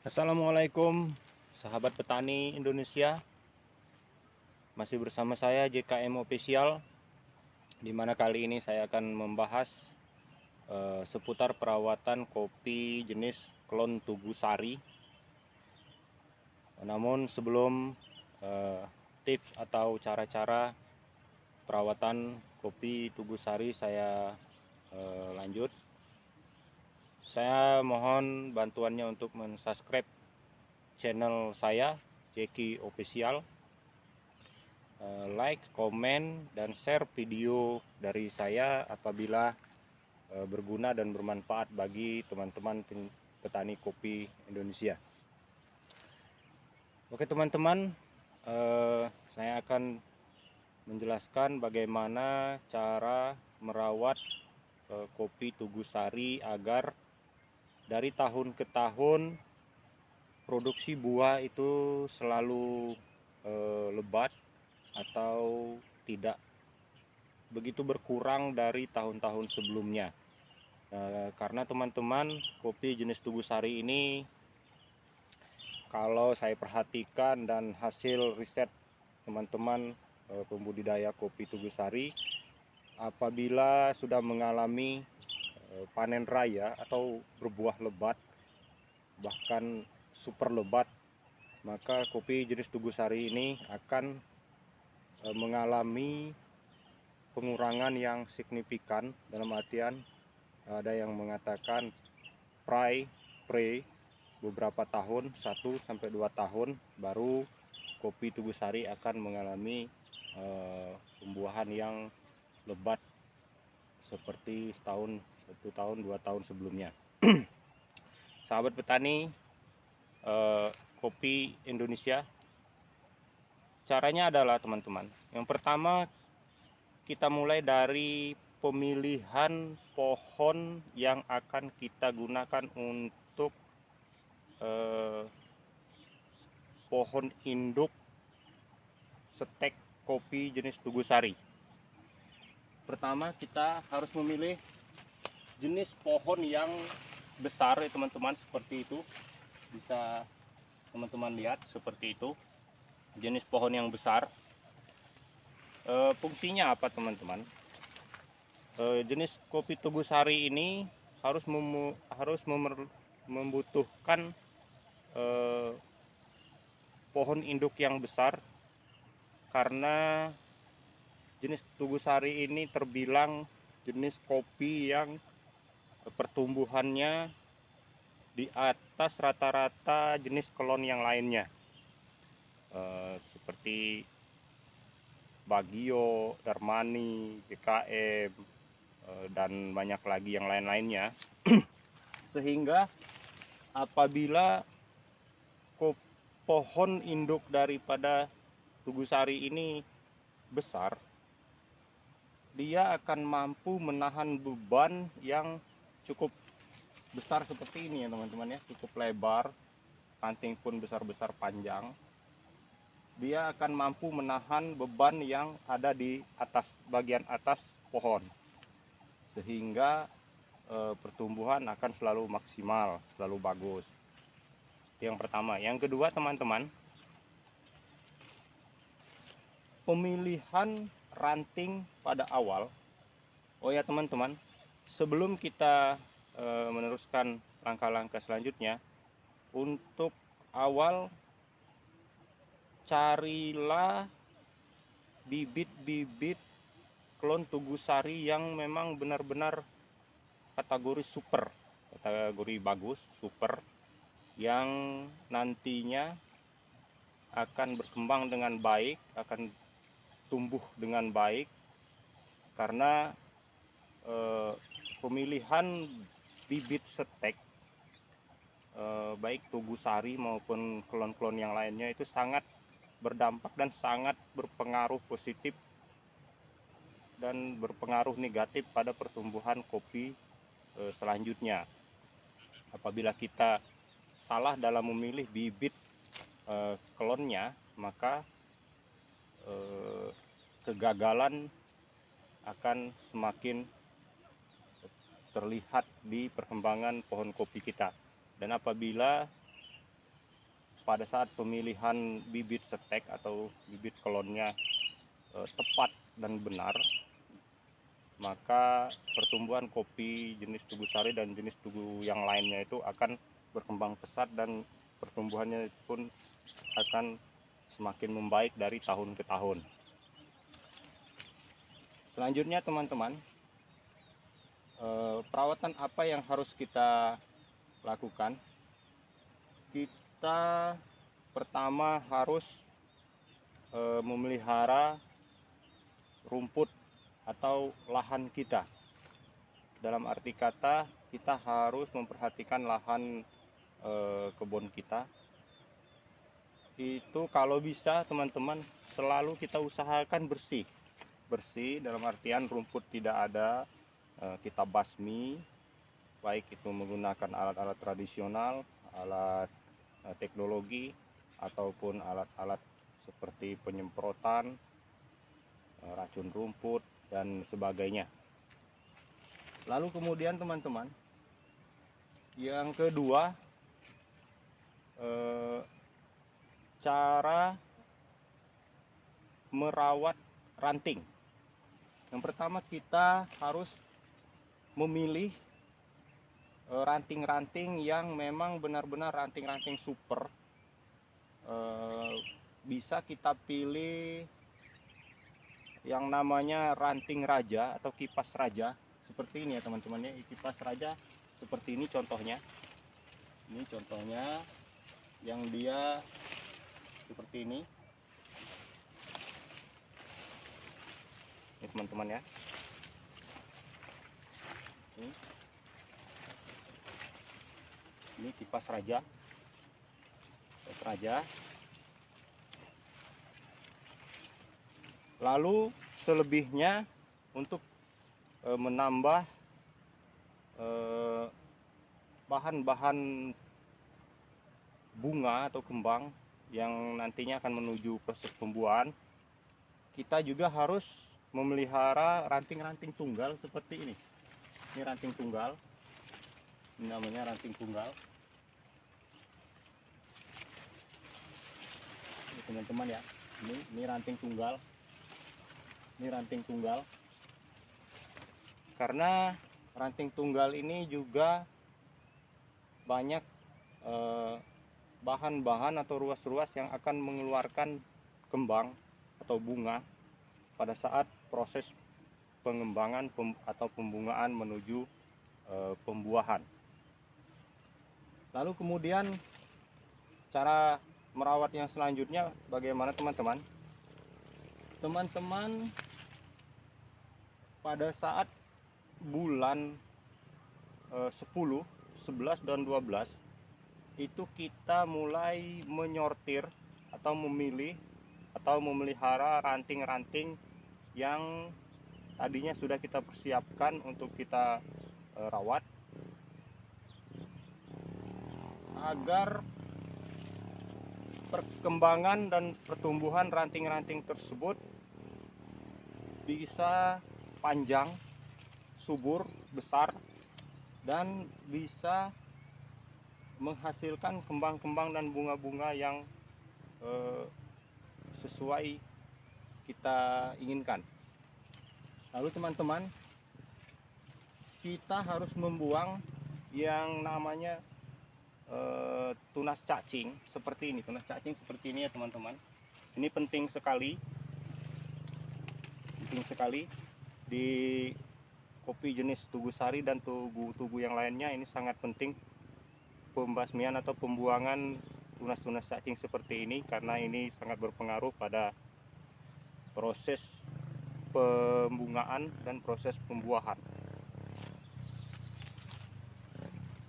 Assalamualaikum sahabat petani Indonesia. Masih bersama saya JKM Official, di mana kali ini saya akan membahas seputar perawatan kopi jenis klon Tugu Sari. Namun sebelum tips atau cara-cara perawatan kopi Tugu Sari saya lanjut, saya mohon bantuannya untuk mensubscribe channel saya JKM Official, like, komen, dan share video dari saya apabila berguna dan bermanfaat bagi teman-teman petani kopi Indonesia. Oke teman-teman, saya akan menjelaskan bagaimana cara merawat kopi Tugu Sari agar dari tahun ke tahun produksi buah itu selalu lebat atau tidak begitu berkurang dari tahun-tahun sebelumnya. Karena teman-teman, kopi jenis Tugu Sari ini kalau saya perhatikan dan hasil riset teman-teman pembudidaya kopi Tugu Sari, apabila sudah mengalami panen raya atau berbuah lebat, bahkan super lebat, maka kopi jenis Tugu Sari ini akan mengalami pengurangan yang signifikan. Dalam artian ada yang mengatakan pre beberapa tahun, 1-2 tahun baru kopi Tugu Sari akan mengalami pembuahan yang lebat seperti setahun, 1 tahun, 2 tahun sebelumnya. Sahabat petani kopi Indonesia, caranya adalah teman-teman, yang pertama kita mulai dari pemilihan pohon yang akan kita gunakan untuk pohon induk stek kopi jenis Tugu Sari. Pertama kita harus memilih jenis pohon yang besar ya teman-teman, seperti itu. Bisa teman-teman lihat seperti itu, jenis pohon yang besar. Fungsinya apa teman-teman? Jenis kopi Tugu Sari ini harus membutuhkan pohon induk yang besar, karena jenis Tugu Sari ini terbilang jenis kopi yang pertumbuhannya di atas rata-rata jenis klon yang lainnya, seperti Bagio, Darmani, GKM, dan banyak lagi yang lain-lainnya. Sehingga apabila pohon induk daripada Tugu Sari ini besar, dia akan mampu menahan beban yang cukup besar seperti ini ya teman-teman ya, cukup lebar, ranting pun besar-besar panjang. Dia akan mampu menahan beban yang ada di atas, bagian atas pohon, sehingga pertumbuhan akan selalu maksimal, selalu bagus. Yang pertama. Yang kedua teman-teman, pemilihan ranting pada awal. Oh ya teman-teman, sebelum kita meneruskan langkah-langkah selanjutnya, untuk awal carilah bibit-bibit klon Tugu Sari yang memang benar-benar kategori super, kategori bagus, super, yang nantinya akan berkembang dengan baik, akan tumbuh dengan baik. Karena pemilihan bibit stek baik Tugu Sari maupun klon-klon yang lainnya itu sangat berdampak dan sangat berpengaruh positif dan berpengaruh negatif pada pertumbuhan kopi selanjutnya. Apabila kita salah dalam memilih bibit klonnya, maka kegagalan akan semakin terlihat di perkembangan pohon kopi kita. Dan apabila pada saat pemilihan bibit setek atau bibit klonnya tepat dan benar, maka pertumbuhan kopi jenis Tugu Sari dan jenis tugu yang lainnya itu akan berkembang pesat dan pertumbuhannya pun akan semakin membaik dari tahun ke tahun. Selanjutnya teman-teman, perawatan apa yang harus kita lakukan? Kita pertama harus memelihara rumput atau lahan kita. Dalam arti kata, kita harus memperhatikan lahan kebun kita. Itu kalau bisa teman-teman selalu kita usahakan bersih. Bersih dalam artian rumput tidak ada, kita basmi, baik itu menggunakan alat-alat tradisional, alat teknologi, ataupun alat-alat seperti penyemprotan, racun rumput dan sebagainya. Lalu kemudian teman-teman, yang kedua, cara merawat ranting. Yang pertama, kita harus memilih ranting-ranting yang memang benar-benar ranting-ranting super. Bisa kita pilih yang namanya ranting raja atau kipas raja, seperti ini ya teman-teman ya. Kipas raja seperti ini contohnya. Ini contohnya yang dia seperti ini. Ini teman-teman ya. Ini kipas raja. Kipas raja. Lalu selebihnya untuk menambah bahan-bahan bunga atau kembang yang nantinya akan menuju proses pembuahan, kita juga harus memelihara ranting-ranting tunggal seperti ini. Ini ranting tunggal, ini namanya ranting tunggal. Ini teman-teman ya, ini ranting tunggal. Ini ranting tunggal, karena ranting tunggal ini juga banyak bahan-bahan atau ruas-ruas yang akan mengeluarkan kembang atau bunga pada saat proses pengembangan atau pembungaan menuju pembuahan. Lalu kemudian cara merawat yang selanjutnya bagaimana teman-teman? Teman-teman, pada saat bulan 10, 11 dan 12 itu kita mulai menyortir atau memilih atau memelihara ranting-ranting yang tadinya sudah kita persiapkan untuk kita rawat, agar perkembangan dan pertumbuhan ranting-ranting tersebut bisa panjang, subur, besar, dan bisa menghasilkan kembang-kembang dan bunga-bunga yang sesuai kita inginkan. Lalu teman-teman, kita harus membuang yang namanya tunas cacing seperti ini. Tunas cacing seperti ini ya teman-teman. Ini penting sekali. Penting sekali di kopi jenis Tugu Sari dan tugu-tugu yang lainnya. Ini sangat penting pembasmian atau pembuangan tunas-tunas cacing seperti ini, karena ini sangat berpengaruh pada proses pembungaan dan proses pembuahan.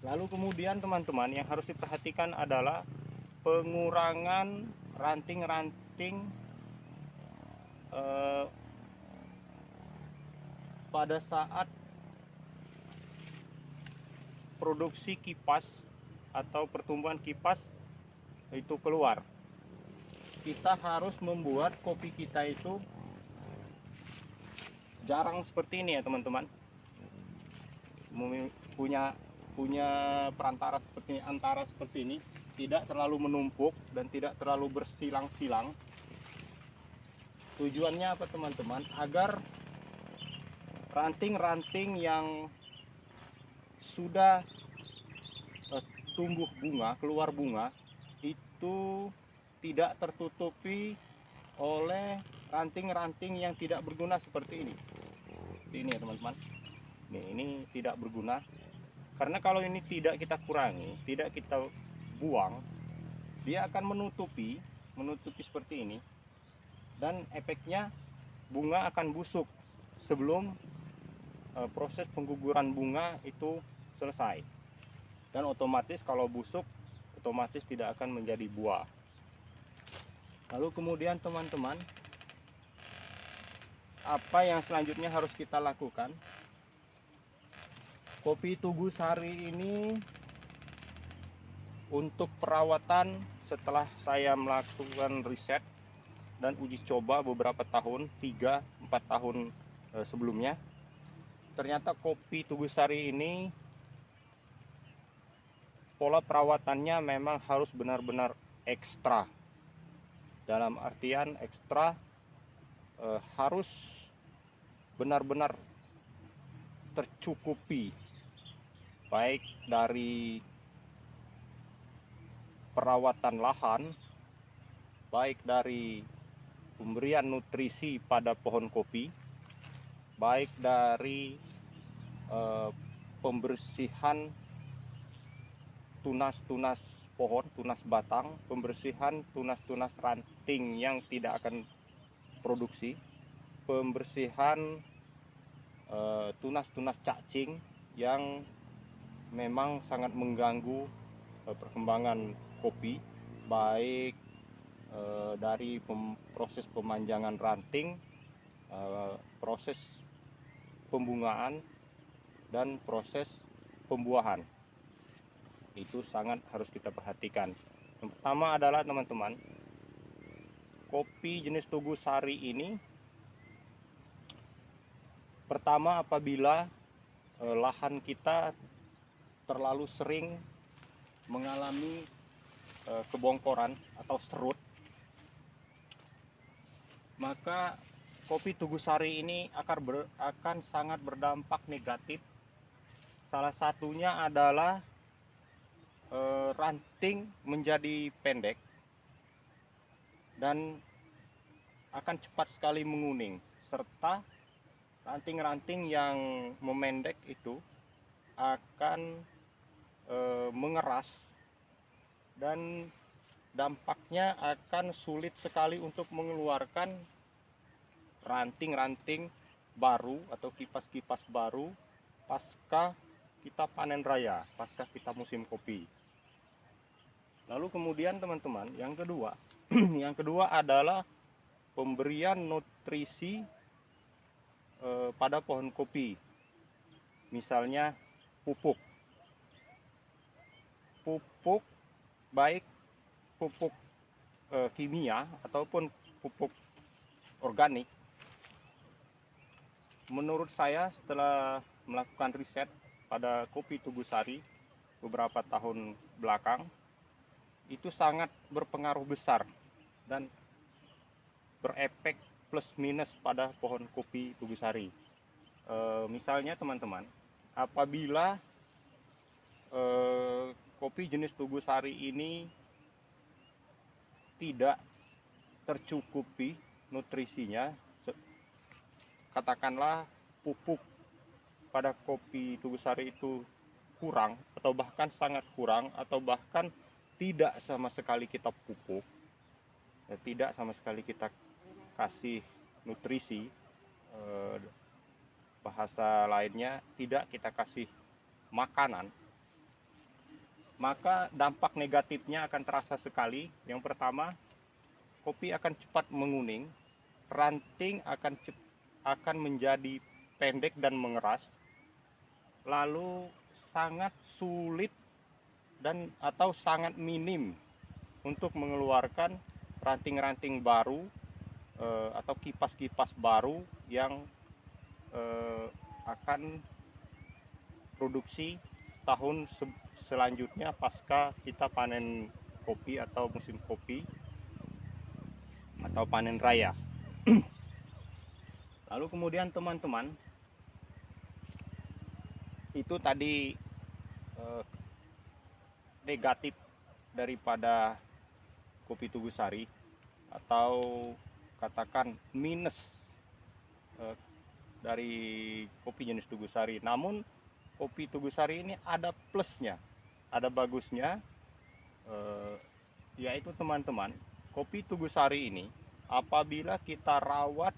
Lalu kemudian teman-teman, yang harus diperhatikan adalah pengurangan ranting-ranting pada saat produksi kipas atau pertumbuhan kipas itu keluar. Kita harus membuat kopi kita itu jarang seperti ini ya teman-teman. Punya perantara seperti ini, antara seperti ini. tidak terlalu menumpuk dan tidak terlalu bersilang-silang. Tujuannya apa teman-teman? Agar ranting-ranting yang sudah tumbuh bunga, keluar bunga, itu tidak tertutupi oleh ranting-ranting yang tidak berguna seperti ini. Ini ya teman-teman. Ini tidak berguna. Karena kalau ini tidak kita kurangi, tidak kita buang, dia akan menutupi seperti ini. Dan efeknya bunga akan busuk sebelum proses pengguguran bunga itu selesai. Dan otomatis kalau busuk, otomatis tidak akan menjadi buah. Lalu kemudian teman-teman, apa yang selanjutnya harus kita lakukan? Kopi Tugu Sari ini untuk perawatan, setelah saya melakukan riset dan uji coba beberapa tahun, 3-4 tahun sebelumnya, ternyata kopi Tugu Sari ini pola perawatannya memang harus benar-benar ekstra. Dalam artian ekstra, harus benar-benar tercukupi, baik dari perawatan lahan, baik dari pemberian nutrisi pada pohon kopi, baik dari pembersihan tunas-tunas pohon, tunas batang, pembersihan tunas-tunas ranting yang tidak akan produksi, pembersihan tunas-tunas cacing yang memang sangat mengganggu perkembangan kopi, baik dari proses pemanjangan ranting, proses pembungaan, dan proses pembuahan. Itu sangat harus kita perhatikan. Yang pertama adalah teman-teman, kopi jenis Tugu Sari ini, pertama apabila lahan kita terlalu sering mengalami kebongkoran atau serut, maka kopi Tugu Sari ini akan sangat berdampak negatif. Salah satunya adalah ranting menjadi pendek dan akan cepat sekali menguning, serta ranting-ranting yang memendek itu akan mengeras dan dampaknya akan sulit sekali untuk mengeluarkan ranting-ranting baru atau kipas-kipas baru pasca kita panen raya, pasca kita musim kopi. Lalu kemudian teman-teman, yang kedua yang kedua adalah pemberian nutrisi pada pohon kopi. Misalnya pupuk, baik pupuk kimia ataupun pupuk organik. Menurut saya, setelah melakukan riset pada kopi Tugu Sari beberapa tahun belakang, itu sangat berpengaruh besar dan berefek plus minus pada pohon kopi Tugu Sari. Misalnya teman-teman, apabila kopi jenis Tugu Sari ini tidak tercukupi nutrisinya, katakanlah pupuk pada kopi Tugu Sari itu kurang, atau bahkan sangat kurang, atau bahkan tidak sama sekali kita pupuk, tidak sama sekali kita kasih nutrisi, bahasa lainnya tidak kita kasih makanan, maka dampak negatifnya akan terasa sekali. Yang pertama, kopi akan cepat menguning, ranting akan menjadi pendek dan mengeras, lalu sangat sulit dan atau sangat minim untuk mengeluarkan ranting-ranting baru atau kipas-kipas baru yang akan produksi tahun selanjutnya pasca kita panen kopi atau musim kopi atau panen raya. Lalu kemudian teman-teman, itu tadi negatif daripada kopi Tugusari, atau katakan minus dari kopi jenis Tugusari. Namun kopi Tugusari ini ada plusnya, ada bagusnya, yaitu teman-teman, kopi Tugusari ini apabila kita rawat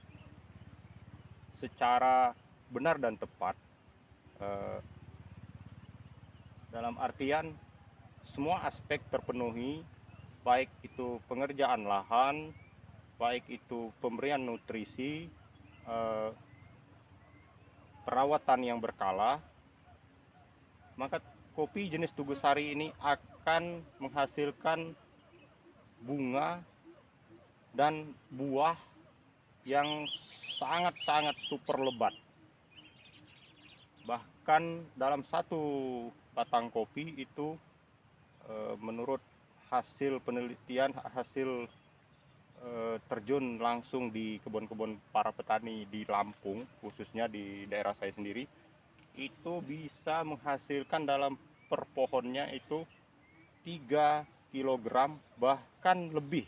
secara benar dan tepat, dalam artian semua aspek terpenuhi, baik itu pengerjaan lahan, baik itu pemberian nutrisi, perawatan yang berkala, maka kopi jenis Tugusari ini akan menghasilkan bunga dan buah yang sangat-sangat super lebat. Bahkan dalam satu batang kopi itu, menurut hasil penelitian, hasil terjun langsung di kebun-kebun para petani di Lampung, khususnya di daerah saya sendiri, itu bisa menghasilkan dalam per pohonnya itu 3 kg bahkan lebih,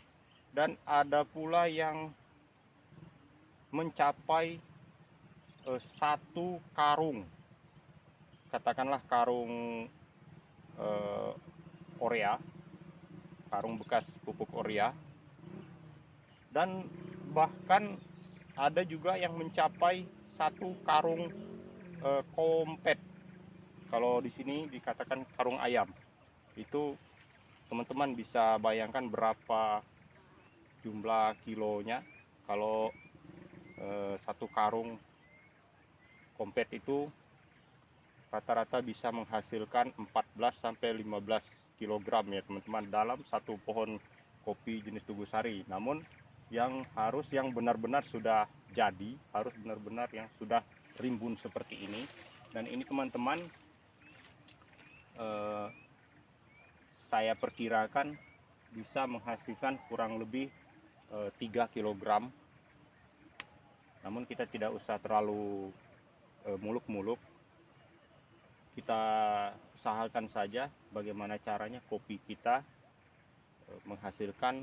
dan ada pula yang mencapai 1 karung, katakanlah karung Orea, karung bekas pupuk Orea, dan bahkan ada juga yang mencapai 1 karung kompet. Kalau di sini dikatakan karung ayam. Itu teman-teman bisa bayangkan berapa jumlah kilonya. Kalau 1 karung kompet itu rata-rata bisa menghasilkan 14 sampai 15 kg ya teman-teman, dalam satu pohon kopi jenis Tugusari. Namun yang benar-benar sudah jadi, harus benar-benar yang sudah rimbun seperti ini. Dan ini teman-teman, saya perkirakan bisa menghasilkan kurang lebih 3 kg. Namun kita tidak usah terlalu muluk-muluk, kita usahakan saja bagaimana caranya kopi kita menghasilkan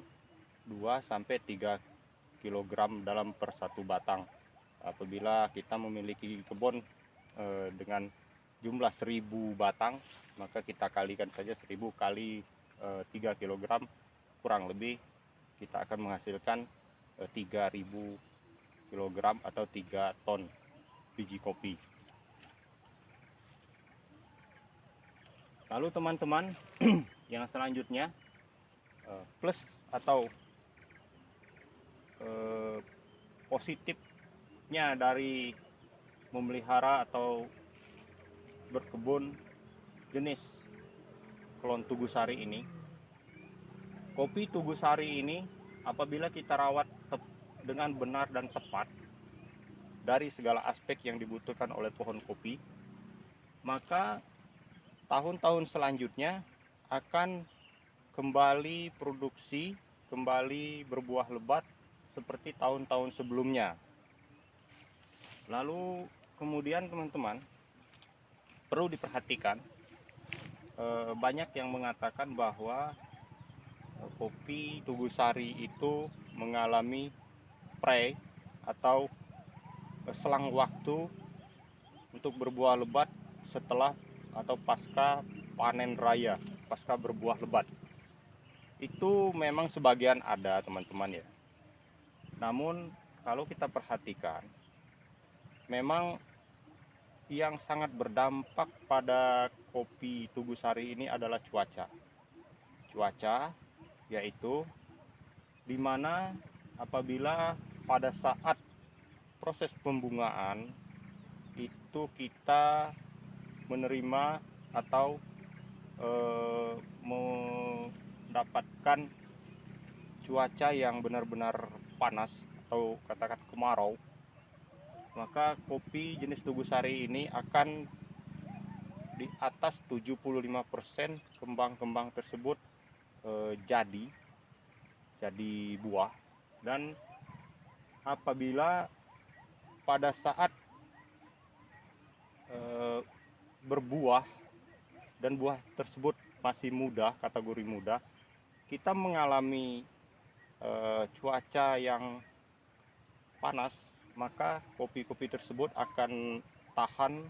2 sampai 3 kg dalam per satu batang. Apabila kita memiliki kebun dengan jumlah 1000 batang, maka kita kalikan saja 1000 kali 3 kg, kurang lebih kita akan menghasilkan 3000 kg atau 3 ton biji kopi. Lalu teman-teman, yang selanjutnya, plus atau positifnya dari memelihara atau berkebun jenis klon Tugusari ini, kopi Tugusari ini apabila kita rawat dengan benar dan tepat dari segala aspek yang dibutuhkan oleh pohon kopi, maka tahun-tahun selanjutnya akan kembali produksi, kembali berbuah lebat seperti tahun-tahun sebelumnya. Lalu kemudian teman-teman, perlu diperhatikan, banyak yang mengatakan bahwa kopi Tugusari itu mengalami pre atau selang waktu untuk berbuah lebat setelah atau pasca panen raya, pasca berbuah lebat. Itu memang sebagian ada teman-teman ya. Namun kalau kita perhatikan, memang yang sangat berdampak pada kopi Tugusari ini adalah cuaca. Cuaca yaitu dimana apabila pada saat proses pembungaan itu kita menerima atau mendapatkan cuaca yang benar-benar panas atau katakan kemarau, maka kopi jenis Tugusari ini akan di atas 75% kembang-kembang tersebut jadi buah. Dan apabila pada saat berbuah dan buah tersebut masih muda, kategori muda, kita mengalami cuaca yang panas, maka kopi-kopi tersebut akan tahan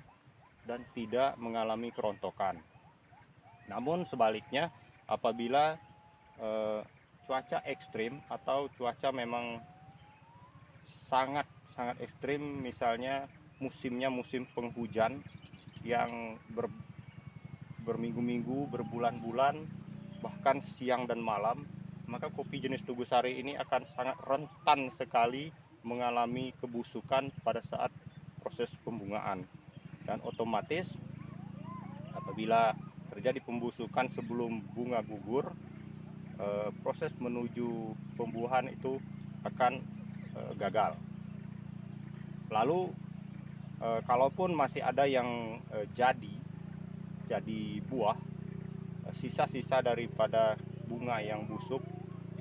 dan tidak mengalami kerontokan. Namun sebaliknya, apabila cuaca ekstrim atau cuaca memang sangat ekstrim, misalnya musimnya musim penghujan yang berminggu-minggu, berbulan-bulan, bahkan siang dan malam, maka kopi jenis Tugusari ini akan sangat rentan sekali mengalami kebusukan pada saat proses pembungaan. Dan otomatis apabila terjadi pembusukan sebelum bunga gugur, proses menuju pembuahan itu akan gagal. Lalu kalaupun masih ada yang jadi buah, sisa-sisa daripada bunga yang busuk,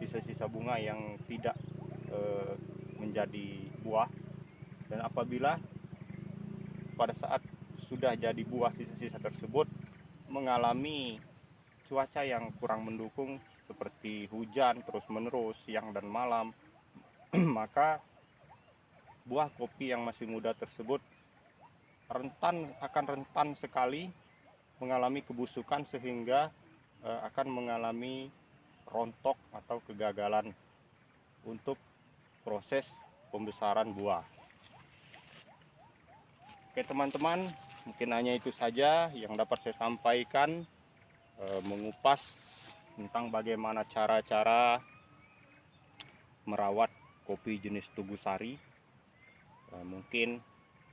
sisa-sisa bunga yang tidak menjadi buah, dan apabila pada saat sudah jadi buah, sisa-sisa tersebut mengalami cuaca yang kurang mendukung seperti hujan terus-menerus siang dan malam, maka buah kopi yang masih muda tersebut akan rentan sekali mengalami kebusukan, sehingga akan mengalami rontok atau kegagalan untuk proses pembesaran buah. Oke teman-teman, mungkin hanya itu saja yang dapat saya sampaikan, mengupas tentang bagaimana cara-cara merawat kopi jenis Tugusari. Mungkin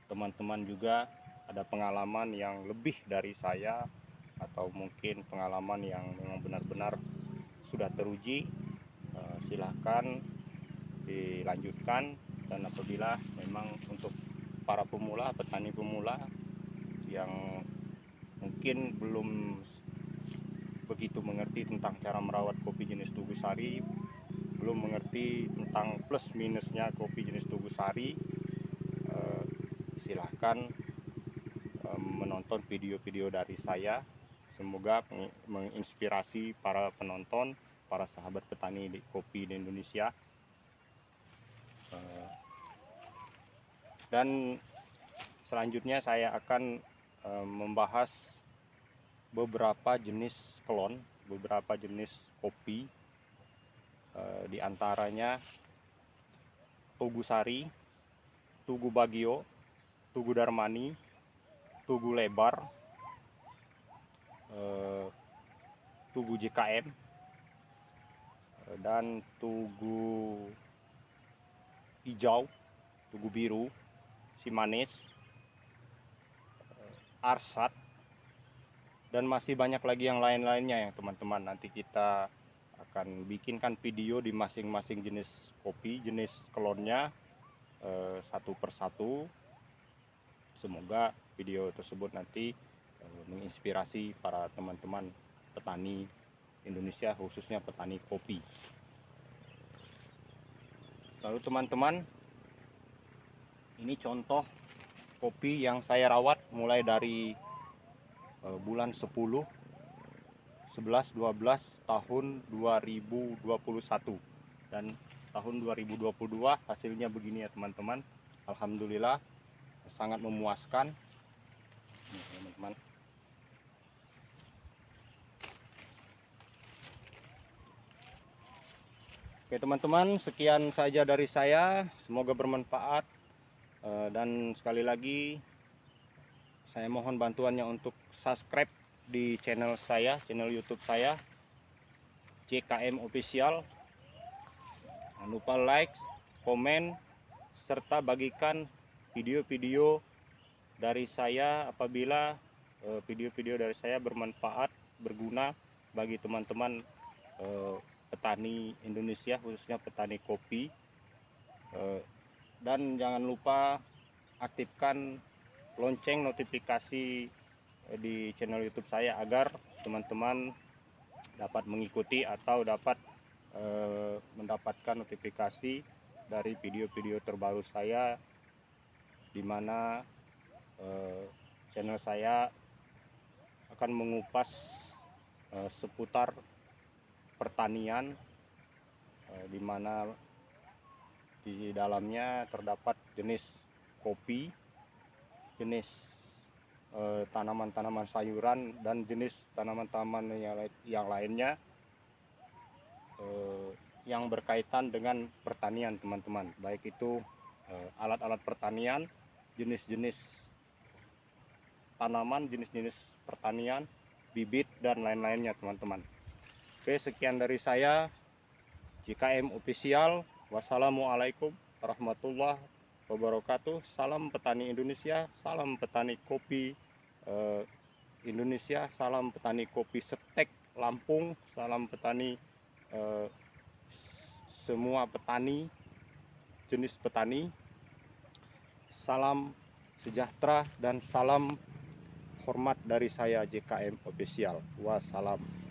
teman-teman juga ada pengalaman yang lebih dari saya, atau mungkin pengalaman yang memang benar-benar sudah teruji, silahkan dilanjutkan. Dan apabila memang untuk para pemula, petani pemula yang mungkin belum begitu mengerti tentang cara merawat kopi jenis Tugusari, belum mengerti tentang plus minusnya kopi jenis Tugusari, silahkan menonton video-video dari saya. Semoga menginspirasi para penonton, para sahabat petani kopi di Indonesia. Dan selanjutnya saya akan membahas beberapa jenis klon, beberapa jenis kopi, di antaranya Tugusari, Tugu Bagio, Tugu Darmani, Tugu Lebar, Tugu JKM, dan Tugu Hijau, Tugu Biru, Simanis, Arsat, dan masih banyak lagi yang lain-lainnya ya teman-teman. Nanti kita akan bikinkan video di masing-masing jenis kopi, jenis klonnya, satu persatu. Semoga video tersebut nanti menginspirasi para teman-teman petani Indonesia, khususnya petani kopi. Lalu teman-teman, ini contoh kopi yang saya rawat mulai dari bulan 10, 11, 12 tahun 2021, dan tahun 2022 hasilnya begini ya teman-teman. Alhamdulillah sangat memuaskan. Ini teman-teman. Oke teman-teman, sekian saja dari saya, semoga bermanfaat. Dan sekali lagi saya mohon bantuannya untuk subscribe di channel saya, channel YouTube saya, JKM Official. Jangan lupa like, komen, serta bagikan video-video dari saya apabila video-video dari saya bermanfaat, berguna bagi teman-teman petani Indonesia, khususnya petani kopi. Dan jangan lupa aktifkan lonceng notifikasi di channel YouTube saya agar teman-teman dapat mengikuti atau dapat mendapatkan notifikasi dari video-video terbaru saya, di mana channel saya akan mengupas seputar pertanian, di mana di dalamnya terdapat jenis kopi, jenis tanaman-tanaman sayuran, dan jenis tanaman-tanaman yang lainnya yang berkaitan dengan pertanian, teman-teman. Baik itu alat-alat pertanian, jenis-jenis tanaman, jenis-jenis pertanian, bibit, dan lain-lainnya, teman-teman. Oke, sekian dari saya, JKM Official. Wassalamualaikum warahmatullahi wabarakatuh. Salam petani Indonesia, salam petani kopi Indonesia, salam petani kopi Setek Lampung, salam petani semua petani, jenis petani. Salam sejahtera dan salam hormat dari saya, JKM Official. Wassalam.